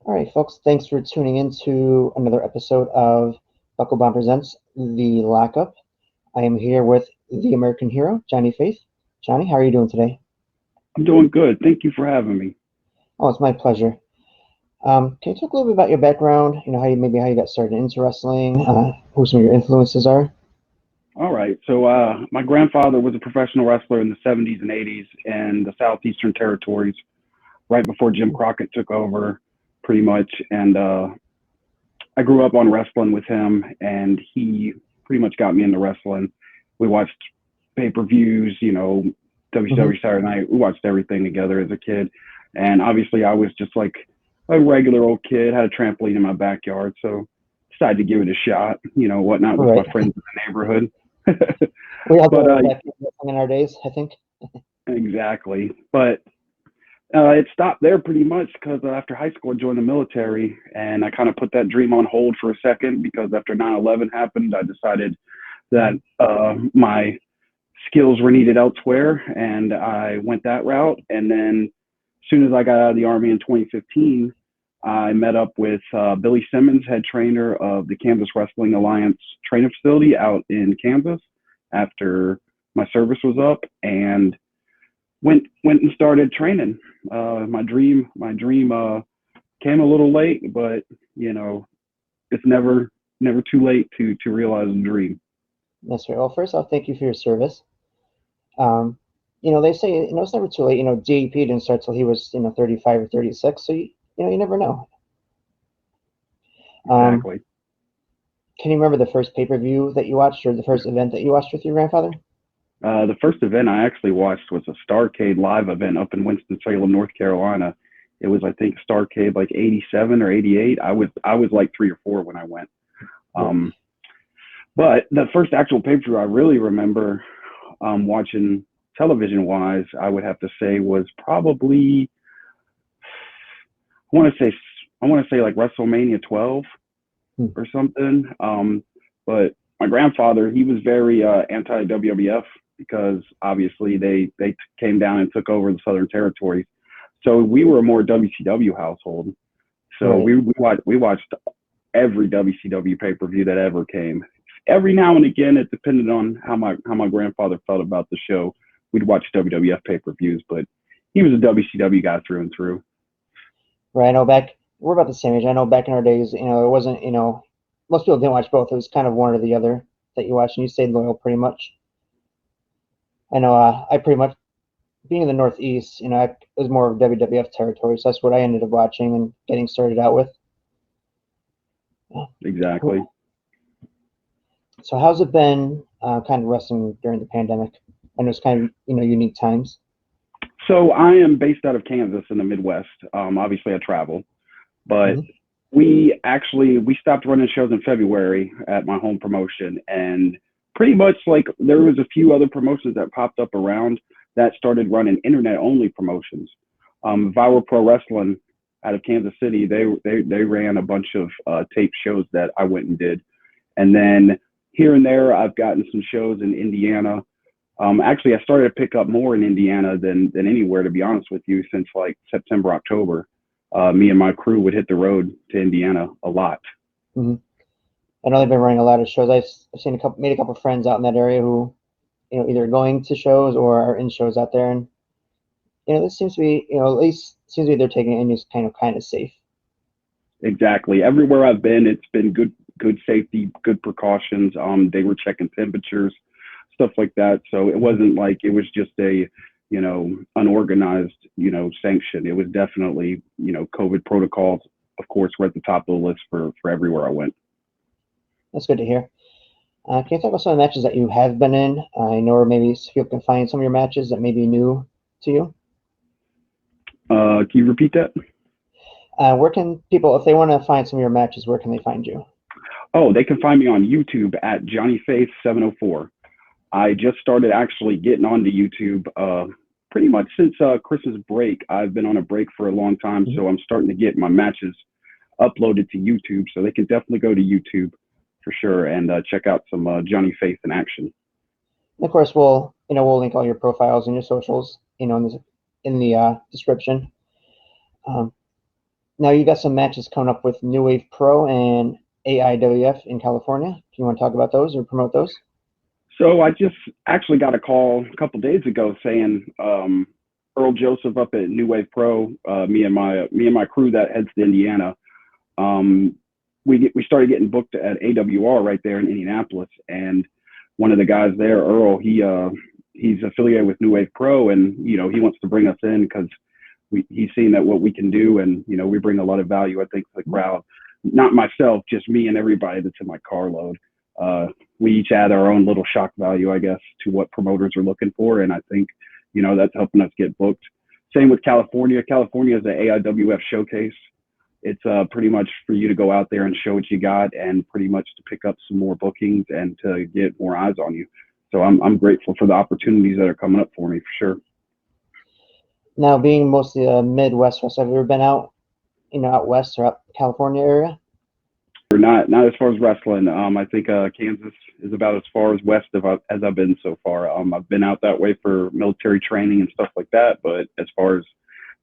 All right, folks, thanks for tuning in to another episode of BuckleBomb Presents the Lockup. I am here with the American hero, Johnny Faith. Johnny, how are you doing today? I'm doing good. Thank you for having me. Oh, it's my pleasure. Can you talk a little bit about your background? How you got started into wrestling, who some of your influences are? All right. So, my grandfather was a professional wrestler in the 70s and 80s in the Southeastern Territories, right before Jim Crockett took over, pretty much. And I grew up on wrestling with him, and he pretty much got me into wrestling. We watched pay-per-views, Hmm. WCW Saturday Night. We watched everything together as a kid. And obviously, I was just like a regular old kid, had a trampoline in my backyard. So, decided to give it a shot, whatnot with my Right. friends in the neighborhood. We all but go back to wrestling in our days, I think. exactly. But it stopped there pretty much because after high school, I joined the military, and I kind of put that dream on hold for a second because after 9/11 happened, I decided that Hmm. my skills were needed elsewhere, and I went that route. And then, as soon as I got out of the Army in 2015, I met up with Billy Simmons, head trainer of the Kansas Wrestling Alliance training facility out in Kansas, after my service was up, and went and started training. My dream came a little late, but you know it's never too late to realize a dream. That's right. Well, first off, thank you for your service. Um, they say, it's never too late. DEP didn't start till he was, 35 or 36. So, you never know. Um, Exactly. can you remember the first pay-per-view that you watched or the first event that you watched with your grandfather? The first event I actually watched was a Starcade live event up in Winston-Salem, North Carolina. It was, I think, Starcade like '87 or '88. I was like 3 or 4 when I went. Right. Um, but the first actual pay per view I really remember watching television wise, I would have to say was probably I want to say I want to say like WrestleMania 12 Hmm. or something. But my grandfather, he was very anti WWF because obviously they came down and took over the Southern Territories. So we were a more WCW household. So Right. we watched every WCW pay per view that ever came. Every now and again, it depended on how my grandfather felt about the show. We'd watch WWF pay per views, but he was a WCW guy through and through. Right. I know we're about the same age. I know back in our days, it wasn't, most people didn't watch both. It was kind of one or the other that you watched, and you stayed loyal pretty much. I know I pretty much, being in the Northeast, it was more of WWF territory. So that's what I ended up watching and getting started out with. Exactly. So how's it been kind of wrestling during the pandemic? I know it's kind of, unique times. So I am based out of Kansas in the Midwest. Obviously, I travel, but Hmm. we stopped running shows in February at my home promotion, and pretty much like there was a few other promotions that popped up around that started running internet only promotions. Viral Pro Wrestling out of Kansas City, they ran a bunch of tape shows that I went and did, and then here and there I've gotten some shows in Indiana. Actually, I started to pick up more in Indiana than anywhere, to be honest with you, since like September, October. Me and my crew would hit the road to Indiana a lot. Hmm. I know they've been running a lot of shows. I've seen made a couple of friends out in that area who, either going to shows or are in shows out there. And, this seems to be, at least seems to be they're taking it in just kind of safe. Exactly. Everywhere I've been, it's been good safety, good precautions. They were checking temperatures, stuff like that. So it Mhm. wasn't like it was just a, unorganized, sanction. It was definitely, COVID protocols, of course, were at the top of the list for everywhere I went. That's good to hear. Can you talk about some of the matches that you have been in? I know, or maybe people can find some of your matches that may be new to you. Can you repeat that? Where can people, if they want to find some of your matches, where can they find you? Oh, they can find me on YouTube at Johnny Faith 704. I just started actually getting onto YouTube pretty much since Chris's break. I've been on a break for a long time, Mhm. so I'm starting to get my matches uploaded to YouTube. So they can definitely go to YouTube for sure and check out some Johnny Faith in action. And of course, we'll link all your profiles and your socials, in the description. Um, Now you got some matches coming up with New Wave Pro and AIWF in California. Do you want to talk about those or promote those? So I just actually got a call a couple days ago saying Earl Joseph up at New Wave Pro, me and my crew that heads to Indiana, um, we started getting booked at AWR right there in Indianapolis, and one of the guys there, Earl, he's affiliated with New Wave Pro, and he wants to bring us in because he's seen that what we can do, and we bring a lot of value, I think, to the crowd. Not myself, just me and everybody that's in my carload. We each add our own little shock value, I guess, to what promoters are looking for, and I think that's helping us get booked. Same with California. California is an AIWF showcase. It's pretty much for you to go out there and show what you got, and pretty much to pick up some more bookings and to get more eyes on you. So I'm grateful for the opportunities that are coming up for me for sure. Now, being mostly a Midwest wrestler, have you ever been out, out west or out California area? Or not as far as wrestling. I think Kansas is about as far as west as I've been so far. I've been out that way for military training and stuff like that, but as far as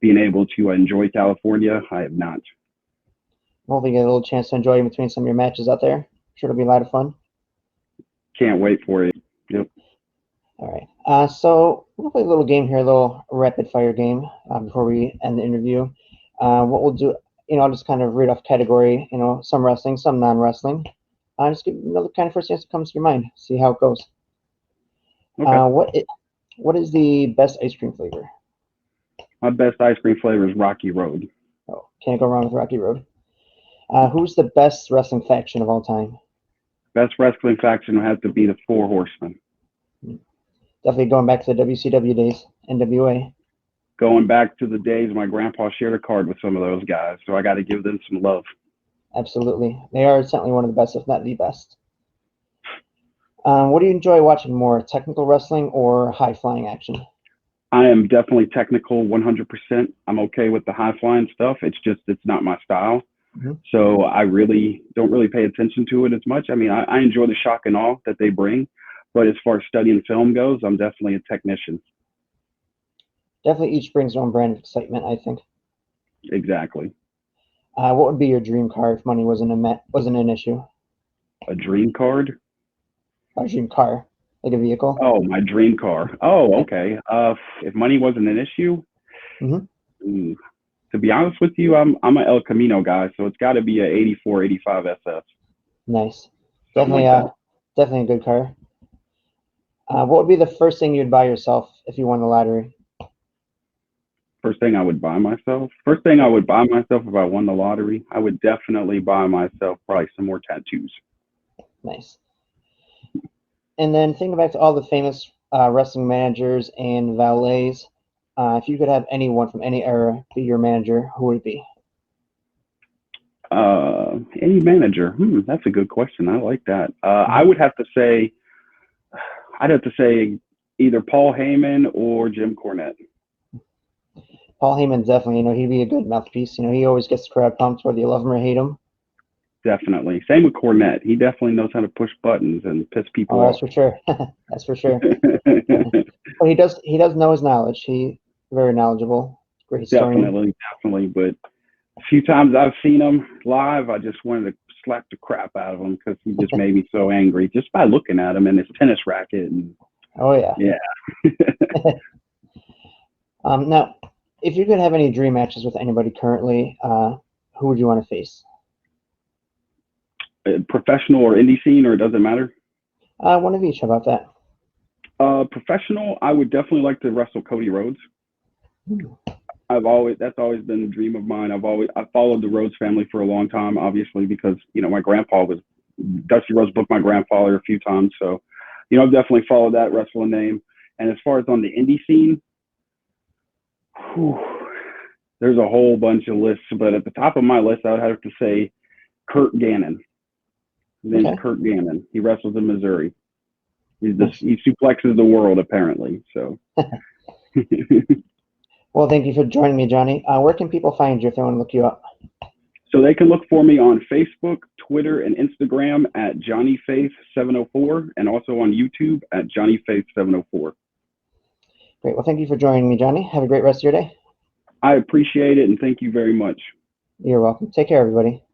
being able to enjoy California, I have not. Hopefully, you get a little chance to enjoy in between some of your matches out there. Sure, it'll be a lot of fun. Can't wait for it. Yep. All right. So we'll play a little game here, a little rapid fire game before we end the interview. What we'll do, I'll just kind of read off category, some wrestling, some non-wrestling. Just give another kind of first thing that comes to your mind. See how it goes. Okay. What is the best ice cream flavor? My best ice cream flavor is Rocky Road. Oh, can't go wrong with Rocky Road. Who's the best wrestling faction of all time? Best wrestling faction would have to be the Four Horsemen. Definitely going back to the WCW days, NWA. Going back to the days my grandpa shared a card with some of those guys, so I got to give them some love. Absolutely. They are certainly one of the best, if not the best. What do you enjoy watching more, technical wrestling or high-flying action? I am definitely technical 100%. I'm okay with the high flying stuff. It's not my style. Mm-hmm. So I really don't really pay attention to it as much. I mean, I enjoy the shock and awe that they bring, but as far as studying film goes, I'm definitely a technician. Definitely each brings their own brand of excitement, I think. Exactly. What would be your dream car if money wasn't an issue? A dream card? A dream car, like a vehicle? Oh, my dream car. Oh, Yeah. okay. If money wasn't an issue, Mm-hmm. mm, to be honest with you, I'm a El Camino guy, so it's got to be a 84, 85 SS, Nice. something Definitely, like that. definitely a good car. What would be the first thing you'd buy yourself if you won the lottery? First thing I would buy myself. First thing I would buy myself if I won the lottery, I would definitely buy myself probably some more tattoos. Nice. And then thinking back to all the famous wrestling managers and valets, if you could have anyone from any era be your manager, who would it be? Any manager? That's a good question. I like that. Mm-hmm. I'd have to say either Paul Heyman or Jim Cornette. Paul Heyman definitely, he'd be a good mouthpiece. He always gets the crowd pumped whether you love him or hate him. Definitely. Same with Cornette. He definitely knows how to push buttons and piss people Oh, that's off. for sure. That's for sure. But he does know his knowledge. He very knowledgeable, great historian. Definitely. But a few times I've seen him live, I just wanted to slap the crap out of him because he just made me so angry just by looking at him and his tennis racket. And Oh yeah. yeah. Now, if you could have any dream matches with anybody currently, who would you want to face? Professional or indie scene, or it doesn't matter. One of each. How about that? Professional, I would definitely like to wrestle Cody Rhodes. That's always been a dream of mine. I've followed the Rhodes family for a long time, obviously, because my grandpa was Dusty Rhodes booked my grandfather a few times. So, I've definitely followed that wrestling name. And as far as on the indie scene, there's a whole bunch of lists, but at the top of my list, I would have to say Kurt Gannon. His name's Kurt Gannon. He wrestles in Missouri. He suplexes the world, apparently. So. Well, thank you for joining me, Johnny. Where can people find you if they want to look you up? So they can look for me on Facebook, Twitter, and Instagram at JohnnyFaith704, and also on YouTube at JohnnyFaith704. Great. Well, thank you for joining me, Johnny. Have a great rest of your day. I appreciate it, and thank you very much. You're welcome. Take care, everybody.